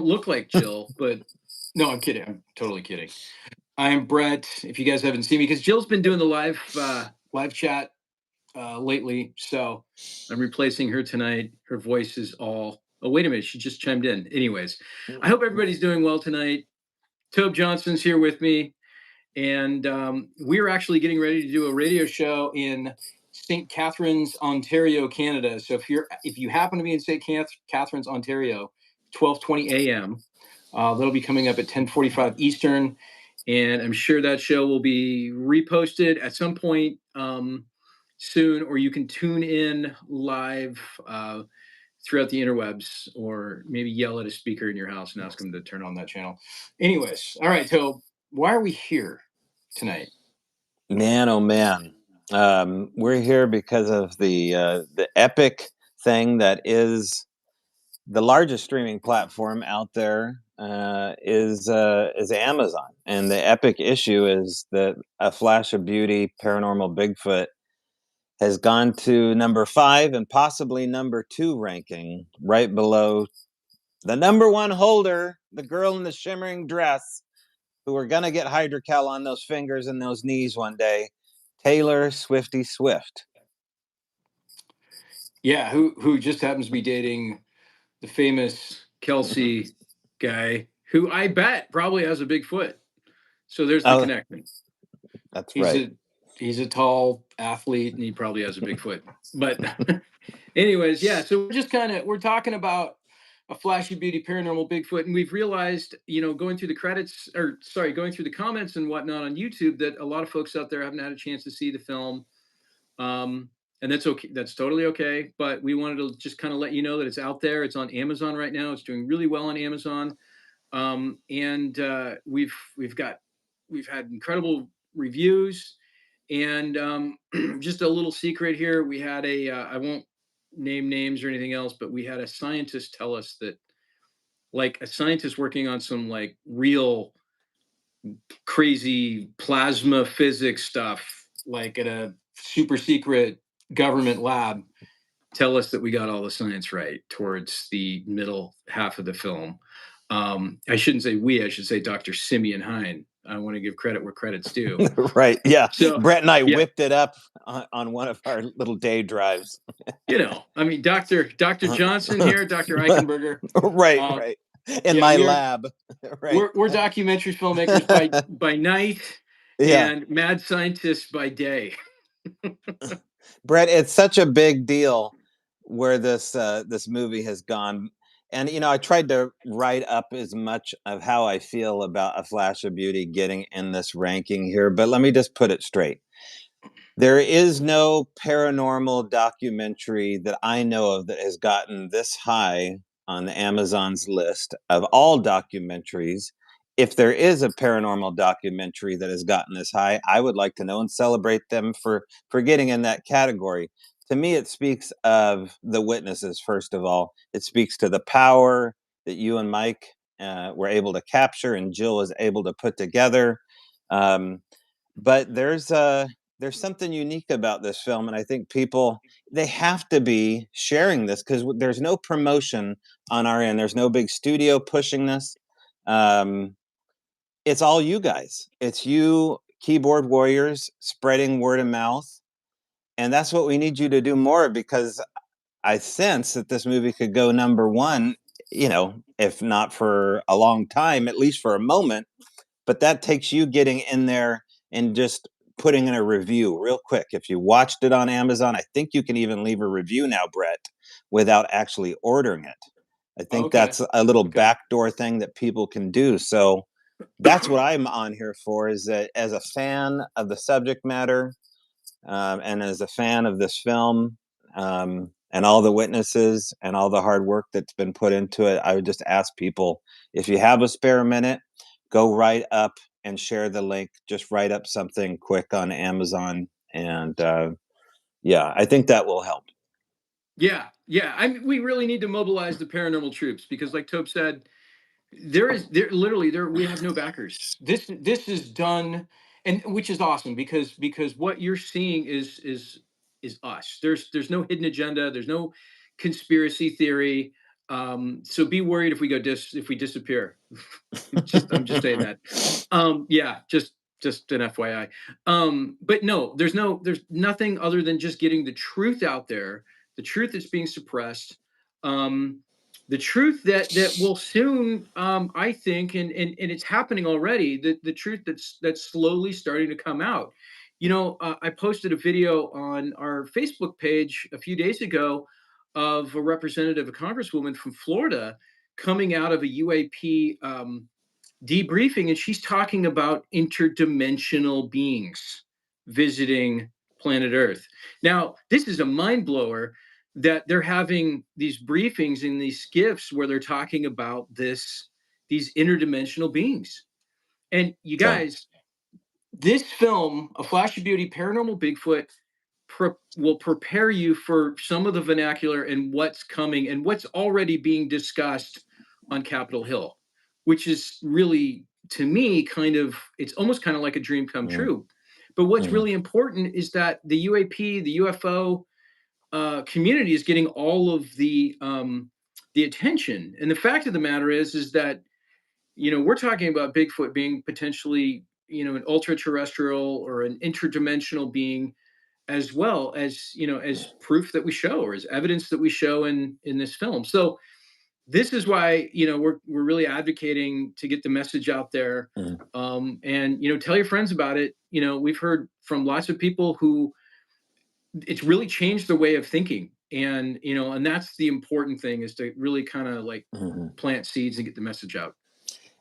look like Jill, but no, I'm kidding. I'm totally kidding. I'm Brett. If you guys haven't seen me, because Jill's been doing the live chat lately, so I'm replacing her tonight. Her voice is all. Oh, wait a minute. She just chimed in. Anyways, I hope everybody's doing well tonight. Tobe Johnson's here with me, and we're actually getting ready to do a radio show in St. Catharines, Ontario, Canada. So if you happen to be in St. Catharines, Ontario, 12:20 a.m. That'll be coming up at 10:45 Eastern, and I'm sure that show will be reposted at some point soon, or you can tune in live throughout the interwebs, or maybe yell at a speaker in your house and ask them to turn on that channel. Anyways, all right, so why are we here tonight? Man, oh man, we're here because of the epic thing that is the largest streaming platform out there. Is Amazon, and the epic issue is that A Flash of Beauty, Paranormal Bigfoot, has gone to number 5 and possibly number 2 ranking, right below the number 1 holder, the girl in the shimmering dress, who are gonna get hydrocal on those fingers and those knees one day, Taylor Swifty Swift. Yeah, who just happens to be dating the famous Kelsey guy, who I bet probably has a big foot. So there's the Oh, connection. that's He's right. a he's a tall athlete and he probably has a big foot. But anyways, yeah, so we're talking about a flashy beauty paranormal Bigfoot, and we've realized, going through the credits, or sorry, going through the comments and whatnot on YouTube, that a lot of folks out there haven't had a chance to see the film. And that's okay. That's totally okay. But we wanted to just kind of let you know that it's out there. It's on Amazon right now. It's doing really well on Amazon. And we've had incredible reviews. And just a little secret here, we had I won't name names or anything else, but we had a scientist tell us that, like, a scientist working on some like real crazy plasma physics stuff, like at a super secret government lab, tell us that we got all the science right towards the middle half of the film. I shouldn't say we, I should say Dr. Simeon Hine. I want to give credit where credit's due. Right. Yeah. So, Brett and I yeah, whipped it up on one of our little day drives. I mean, Dr. Johnson here, Dr. Eichenberger. Right. Uh, Right. In yeah, my lab. Right. we're documentary filmmakers by night Yeah. and mad scientists by day. Brett, it's such a big deal where this movie has gone. And I tried to write up as much of how I feel about A Flash of Beauty getting in this ranking here, but let me just put it straight. There is no paranormal documentary that I know of that has gotten this high on the Amazon's list of all documentaries. If there is a paranormal documentary that has gotten this high, I would like to know and celebrate them for getting in that category. To me, it speaks of the witnesses, first of all. It speaks to the power that you and Mike were able to capture and Jill was able to put together. Um, but there's something unique about this film, and I think people, they have to be sharing this because there's no promotion on our end. There's no big studio pushing this. Um, it's all you guys. It's you, keyboard warriors, spreading word of mouth, and that's what we need you to do more, because I sense that this movie could go number one. If not for a long time, at least for a moment. But that takes you getting in there and just putting in a review real quick. If you watched it on Amazon, I think you can even leave a review now, Brett, without actually ordering it. I think Okay. that's a little Okay. backdoor thing that people can do. So that's what I'm on here for, is that as a fan of the subject matter, and as a fan of this film, and all the witnesses and all the hard work that's been put into it, I would just ask people, if you have a spare minute, go right up and share the link. Just write up something quick on Amazon, and yeah, I think that will help. Yeah, yeah. We really need to mobilize the paranormal troops because, like Tope said, there literally there we have no backers. This is done, and which is awesome because what you're seeing is us. There's no hidden agenda. There's no conspiracy theory. So be worried if if we disappear. I'm just saying that. Yeah, just an FYI. But no, there's nothing other than just getting the truth out there, the truth that's being suppressed, um, the truth that will soon, I think, and it's happening already. The truth that's slowly starting to come out. I posted a video on our Facebook page a few days ago of a representative, a congresswoman from Florida, coming out of a UAP debriefing, and she's talking about interdimensional beings visiting planet Earth. Now, this is a mind blower that they're having these briefings in these skiffs where they're talking about these interdimensional beings. And you So, guys, this film, A Flash of Beauty, Paranormal Bigfoot, will prepare you for some of the vernacular and what's coming and what's already being discussed on Capitol Hill, which is really, to me, it's almost kind of like a dream come mm, true. But what's mm, really important is that the UAP, the UFO community is getting all of the attention. And the fact of the matter is that we're talking about Bigfoot being potentially, an ultra terrestrial or an interdimensional being, as well as, as proof that we show, or as evidence that we show in this film. So this is why, we're really advocating to get the message out there. mm. And tell your friends about it. We've heard from lots of people who it's really changed their way of thinking. And that's the important thing, is to really kind of like Mhm. plant seeds and get the message out.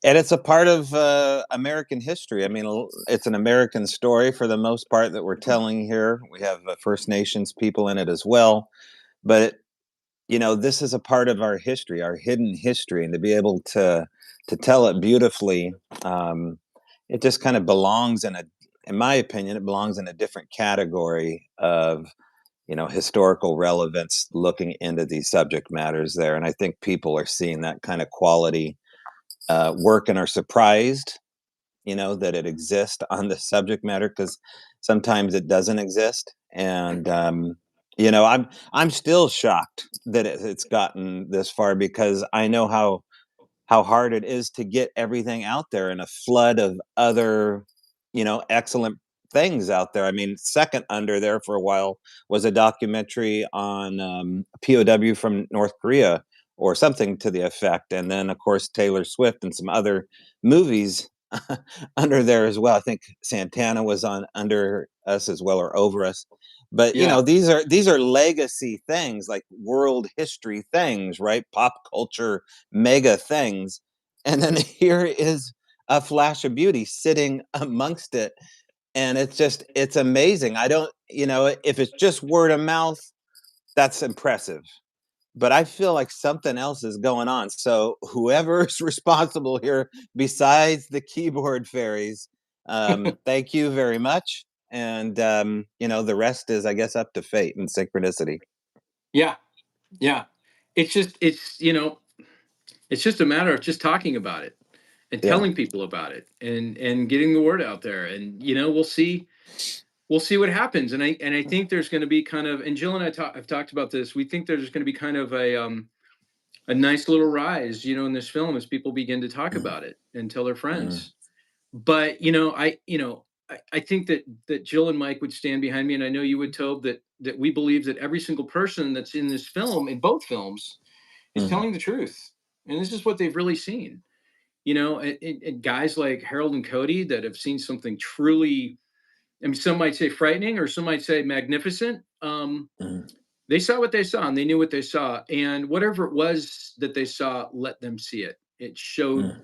And it's a part of American history. I mean, it's an American story for the most part that we're telling here. We have First Nations people in it as well, but this is a part of our history, our hidden history, and to be able to tell it beautifully, um, it just kind of belongs in my opinion, it belongs in a different category of historical relevance, looking into these subject matters there. And I think people are seeing that kind of quality work and are surprised, that it exists on the subject matter, because sometimes it doesn't exist. And I'm still shocked that it's gotten this far, because I know how hard it is to get everything out there in a flood of other, excellent things out there. I mean, second under there for a while was a documentary on POW from North Korea, or something to the effect. And then, of course, Taylor Swift and some other movies under there as well. I think Santana was on Under Us as well, or Over Us. But Yeah. these are legacy things, like world history things, right? Pop culture mega things. And then here is a flash of beauty sitting amongst it. And it's amazing. I don't, if it's just word of mouth, that's impressive. But I feel like something else is going on. So whoever's responsible here, besides the keyboard fairies, thank you very much. And the rest is, I guess, up to fate and synchronicity. Yeah. Yeah. It's just a matter of just talking about it and Yeah. telling people about it, and getting the word out there. And we'll see what happens. And I think there's going to be kind of, and Jill and have talked about this. We think there's going to be kind of a nice little rise, in this film, as people begin to talk Mm, about it and tell their mm, friends. But I think that Jill and Mike would stand behind me, and I know you would, Tobe, that we believe that every single person that's in this film, in both films, is mm, telling the truth, and this is what they've really seen. And guys like Harold and Cody that have seen something truly, I mean, some might say frightening, or some might say magnificent. mm, They saw what they saw, and they knew what they saw, and whatever it was that they saw, let them see it. It showed mm,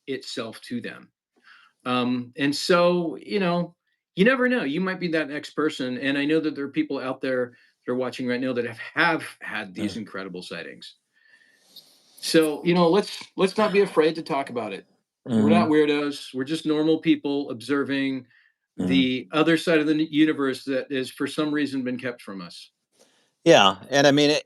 itself to them. And so, you never know. You might be that next person. And I know that there are people out there that are watching right now that have had these mm, incredible sightings. So, let's not be afraid to talk about it. We're not mm, weirdos. We're just normal people observing mm. the other side of the universe that is, for some reason, been kept from us. Yeah, and I mean,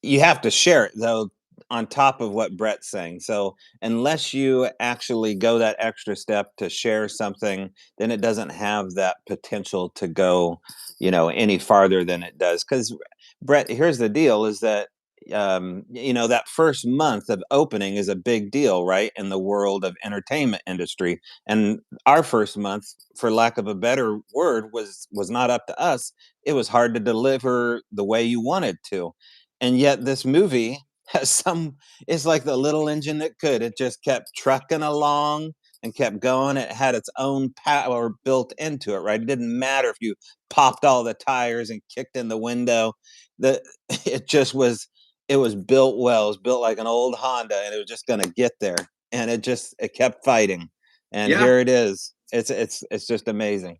you have to share it though, on top of what Brett's saying. So unless you actually go that extra step to share something, then it doesn't have that potential to go, any farther than it does. Because Brett, here's the deal: is that that first month of opening is a big deal, right, in the world of entertainment industry. And our first month, for lack of a better word, was not up to us. It was hard to deliver the way you wanted to, and yet this movie has some. It's like the little engine that could. It just kept trucking along and kept going. It had its own power built into it, right? It didn't matter if you popped all the tires and kicked in the window. The it just was it was built well. It was built like an old Honda, and it was just going to get there. And it kept fighting, and Yeah. here it is. It's just amazing.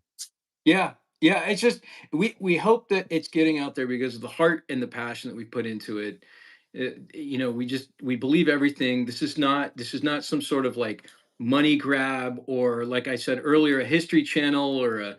Yeah. Yeah. It's just we hope that it's getting out there because of the heart and the passion that we put into it. We believe everything. This is not some sort of like money grab, or like I said earlier, a history channel or a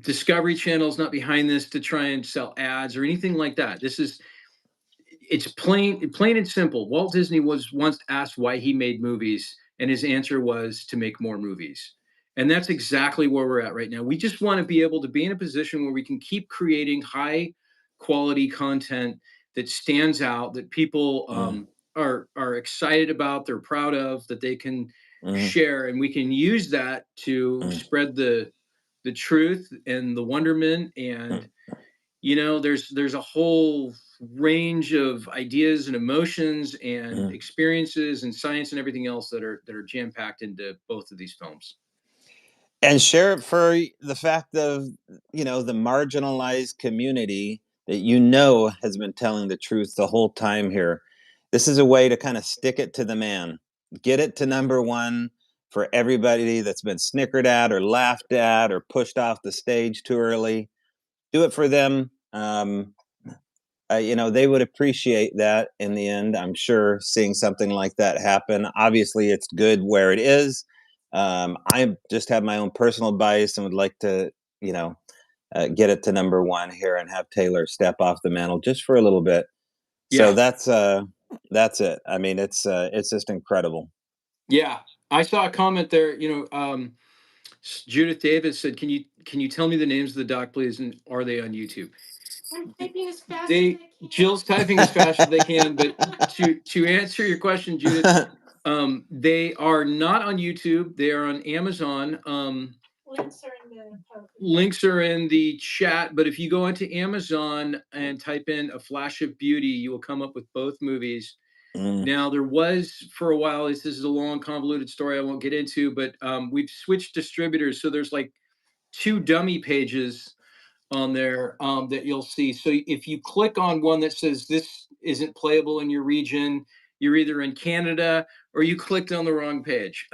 Discovery Channel is not behind this to try and sell ads or anything like that. It's plain and simple. Walt Disney was once asked why he made movies, and his answer was to make more movies. And that's exactly where we're at right now. We just want to be able to be in a position where we can keep creating high quality content that stands out, that people Mm, are excited about, they're proud of, that they can mm, share, and we can use that to mm, spread the truth and the wonderment. And mm, there's a whole range of ideas and emotions and mm. experiences and science and everything else that are jam packed into both of these films. And share it for the fact of, the marginalized community that has been telling the truth the whole time here. This is a way to kind of stick it to the man, get it to number one for everybody that's been snickered at or laughed at or pushed off the stage too early. Do it for them. They would appreciate that in the end. I'm sure seeing something like that happen. Obviously, it's good where it is. I just have my own personal bias and would like to, you know, get it to number one here and have Taylor step off the mantle just for a little bit. So Yeah, that's it. I mean, it's just incredible. yeah. I saw a comment there. Judith Davis said, "Can you tell me the names of the doc, please, and are they on YouTube?" I'm typing as fast as They I can. Jill's typing as fast as they can, but to answer your question, Judith, they are not on YouTube. They are on Amazon. Links are in the post. Links are in the chat, but if you go into Amazon and type in A Flash of Beauty, you will come up with both movies. Mm, Now, there was for a while, this is a long, convoluted story I won't get into, but we've switched distributors. So there's like two dummy pages on there that you'll see. So if you click on one that says this isn't playable in your region, you're either in Canada or you clicked on the wrong page.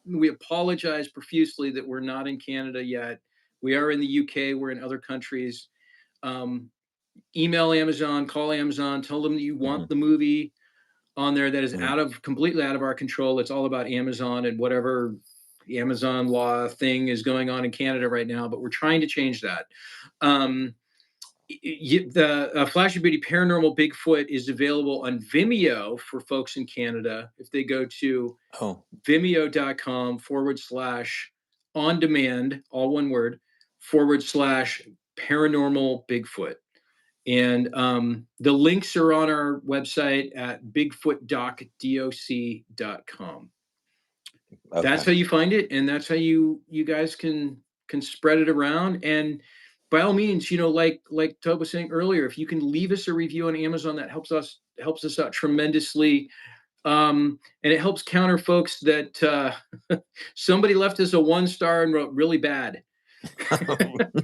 We apologize profusely that we're not in Canada yet. We are in the UK. We're in other countries. Um, Email Amazon, call Amazon, tell them that you want mhm, the movie on there. That is mm, completely out of our control. It's all about Amazon and whatever the Amazon law thing is going on in Canada right now. But we're trying to change that. Um, the Flash of Beauty Paranormal Bigfoot is available on Vimeo for folks in Canada. If they go to oh, vimeo.com/ on demand, all one word, / paranormal Bigfoot. And the links are on our website at bigfootdoc.com. That's okay. how you find it, and that's how you guys can spread it around. And by all means, like Todd was saying earlier, if you can leave us a review on Amazon, that helps us out tremendously. And it helps counter folks that somebody left us a 1 star and wrote really bad.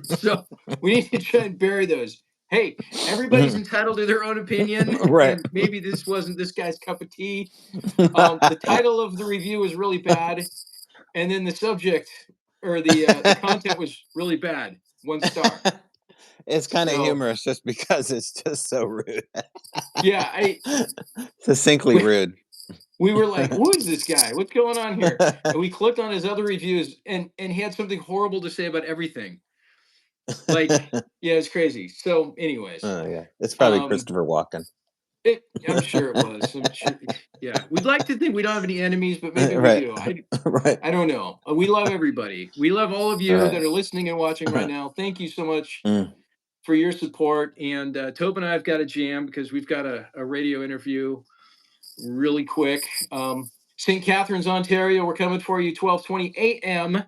So we need to try and bury those. Hey, everybody's entitled to their own opinion, Right. and maybe this wasn't this guy's cup of tea. The title of the review was really bad, and then the subject or the content was really bad. 1 star. It's kind of So humorous just because it's just so rude. yeah, I Succinctly we, rude. we were like, who is this guy? What's going on here? And we clicked on his other reviews, and he had something horrible to say about everything. Like, yeah, it's crazy. So, anyways, Oh yeah, it's probably um, Christopher Walken. I'm sure it was. I'm sure. Yeah, we'd like to think we don't have any enemies, but maybe we Right, do. I right, I don't know. We love everybody. We love all of you that right. are listening and watching right now. Thank you so much Mm. for your support. And Tobe and I have got a jam because we've got a radio interview really quick. St. Catharines, Ontario, we're coming for you 12:20 a.m.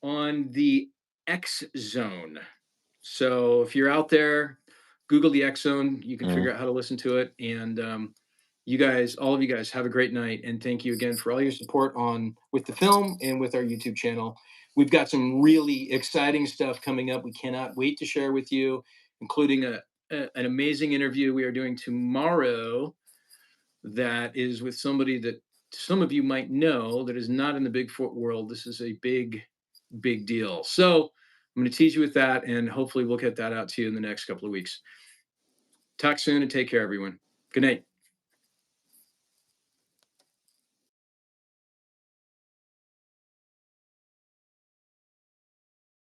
on the X Zone. So if you're out there, Google the X Zone. You can figure out how to listen to it. And you guys, all of you guys, have a great night. And thank you again for all your support with the film and with our YouTube channel. We've got some really exciting stuff coming up. We cannot wait to share with you, including an amazing interview we are doing tomorrow that is with somebody that some of you might know that is not in the Bigfoot world. This is a big, big deal. So I'm going to tease you with that, and hopefully we'll get that out to you in the next couple of weeks. Talk soon and take care, everyone. Good night.